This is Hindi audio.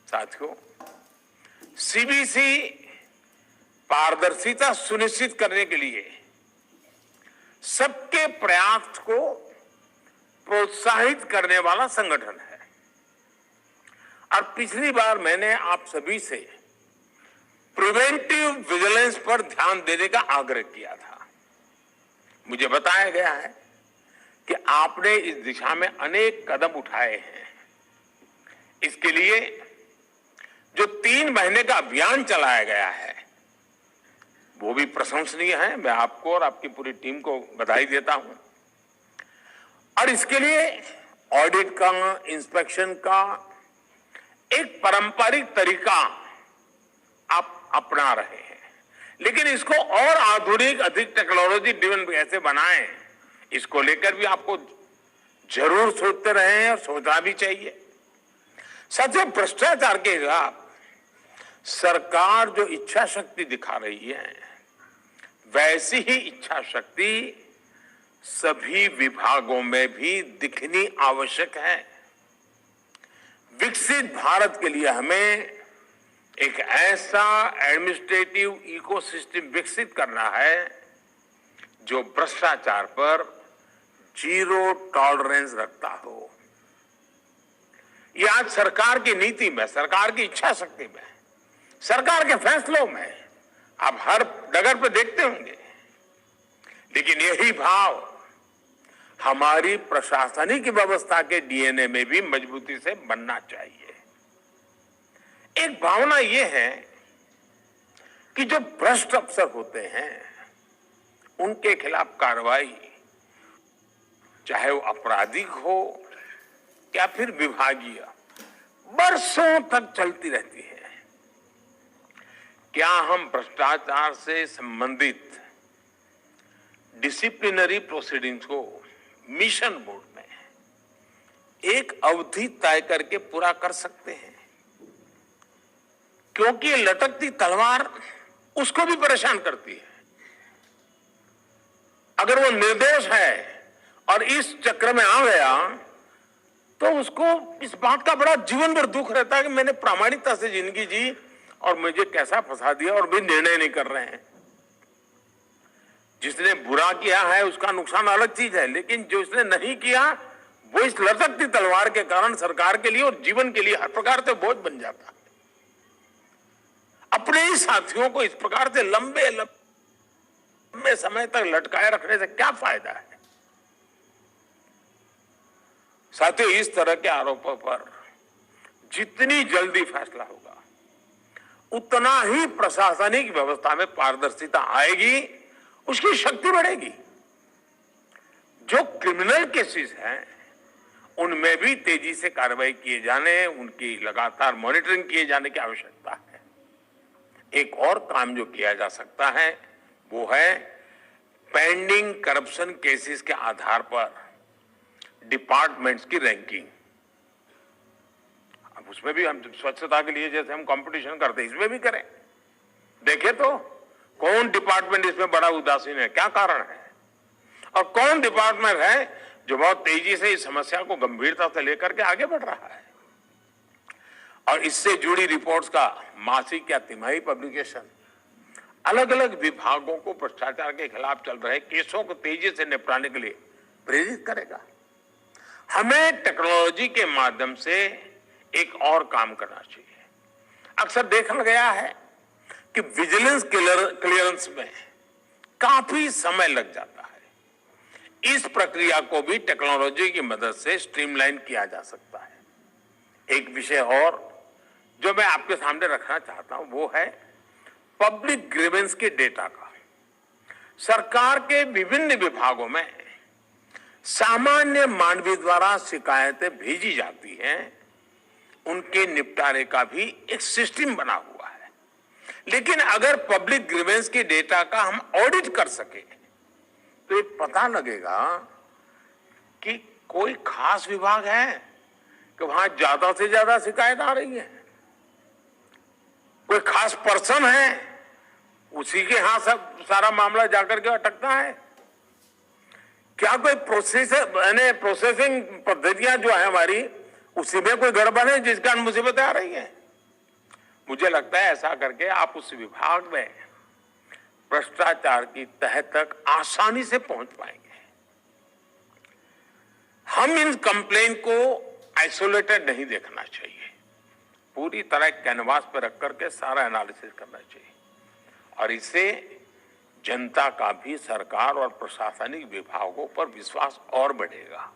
साथियों, सीबीसी पारदर्शिता सुनिश्चित करने के लिए सबके प्रयास को प्रोत्साहित करने वाला संगठन है। और पिछली बार मैंने आप सभी से प्रिवेंटिव विजिलेंस पर ध्यान देने का आग्रह किया था। मुझे बताया गया है कि आपने इस दिशा में अनेक कदम उठाए हैं। इसके लिए जो 3 महीने का अभियान चलाया गया है वो भी प्रशंसनीय है। मैं आपको और आपकी पूरी टीम को बधाई देता हूं। और इसके लिए ऑडिट का, इंस्पेक्शन का एक पारंपरिक तरीका आप अपना रहे हैं, लेकिन इसको और आधुनिक, अधिक टेक्नोलॉजी ड्रिवन कैसे बनाएं, इसको लेकर भी आपको जरूर सोचते रहे हैं और सोचना भी चाहिए। साथियों, भ्रष्टाचार के खिलाफ सरकार जो इच्छा शक्ति दिखा रही है, वैसी ही इच्छा शक्ति सभी विभागों में भी दिखनी आवश्यक है। विकसित भारत के लिए हमें एक ऐसा एडमिनिस्ट्रेटिव इकोसिस्टम विकसित करना है जो भ्रष्टाचार पर जीरो टॉलरेंस रखता हो। यह आज सरकार की नीति में, सरकार की इच्छा शक्ति में, सरकार के फैसलों में आप हर डगर पे देखते होंगे। लेकिन यही भाव हमारी प्रशासनिक व्यवस्था के डीएनए में भी मजबूती से बनना चाहिए। एक भावना यह है कि जो भ्रष्ट अफसर होते हैं उनके खिलाफ कार्रवाई, चाहे वो आपराधिक हो या फिर विभागीय, बरसों तक चलती रहती है। क्या हम भ्रष्टाचार से संबंधित डिसिप्लिनरी प्रोसीडिंग्स को मिशन बोर्ड में एक अवधि तय करके पूरा कर सकते हैं? क्योंकि लटकती तलवार उसको भी परेशान करती है। अगर वो निर्दोष है और इस चक्र में आ गया तो उसको इस बात का बड़ा जीवन भर दुख रहता है कि मैंने प्रामाणिकता से जिंदगी जी और मुझे कैसा फंसा दिया, और भी निर्णय नहीं कर रहे हैं। जिसने बुरा किया है उसका नुकसान अलग चीज है, लेकिन जो इसने नहीं किया वो इस लटकती तलवार के कारण सरकार के लिए और जीवन के लिए हर प्रकार से बोझ बन जाता है। अपने ही साथियों को इस प्रकार से लंबे समय तक लटकाए रखने से क्या फायदा है? साथियों, इस तरह के आरोपों पर जितनी जल्दी फैसला होगा उतना ही प्रशासनिक व्यवस्था में पारदर्शिता आएगी, उसकी शक्ति बढ़ेगी। जो क्रिमिनल केसेस हैं उनमें भी तेजी से कार्रवाई किए जाने, उनकी लगातार मॉनिटरिंग किए जाने की आवश्यकता है। एक और काम जो किया जा सकता है वो है पेंडिंग करप्शन केसेस के आधार पर डिपार्टमेंट्स की रैंकिंग। अब उसमें भी हम स्वच्छता के लिए जैसे हम कंपटीशन करते हैं, इसमें भी करें। देखें तो कौन डिपार्टमेंट इसमें बड़ा उदासीन है, क्या कारण है, और कौन डिपार्टमेंट है जो बहुत तेजी से इस समस्या को गंभीरता से लेकर के आगे बढ़ रहा है। और इससे जुड़ी रिपोर्ट्स का मासिक या तिमाही पब्लिकेशन अलग अलग विभागों को भ्रष्टाचार के खिलाफ चल रहे केसों को तेजी से निपटाने के लिए प्रेरित करेगा। हमें टेक्नोलॉजी के माध्यम से एक और काम करना चाहिए। अक्सर देखा गया है कि विजिलेंस क्लियरेंस में काफी समय लग जाता है। इस प्रक्रिया को भी टेक्नोलॉजी की मदद से स्ट्रीमलाइन किया जा सकता है। एक विषय और जो मैं आपके सामने रखना चाहता हूं वो है पब्लिक ग्रीवेंस के डेटा का। सरकार के विभिन्न विभागों में सामान्य मानवीय द्वारा शिकायतें भेजी जाती हैं, उनके निपटारे का भी एक सिस्टम बना हुआ है। लेकिन अगर पब्लिक ग्रीवेंस के डेटा का हम ऑडिट कर सके तो ये पता लगेगा कि कोई खास विभाग है कि वहां ज्यादा से ज्यादा शिकायत आ रही है, कोई खास पर्सन है उसी के यहां सब सारा मामला जाकर के अटकता है। क्या कोई प्रोसेसिंग पद्धतियां जो है हमारी, उसी में कोई गड़बड़ है जिस कारण मुसीबतें आ रही है? मुझे लगता है ऐसा करके आप उस विभाग में भ्रष्टाचार की तह तक आसानी से पहुंच पाएंगे। हम इन कंप्लेंट को आइसोलेटेड नहीं देखना चाहिए, पूरी तरह कैनवास पर रख करके सारा एनालिसिस करना चाहिए और इससे जनता का भी सरकार और प्रशासनिक विभागों पर विश्वास और बढ़ेगा।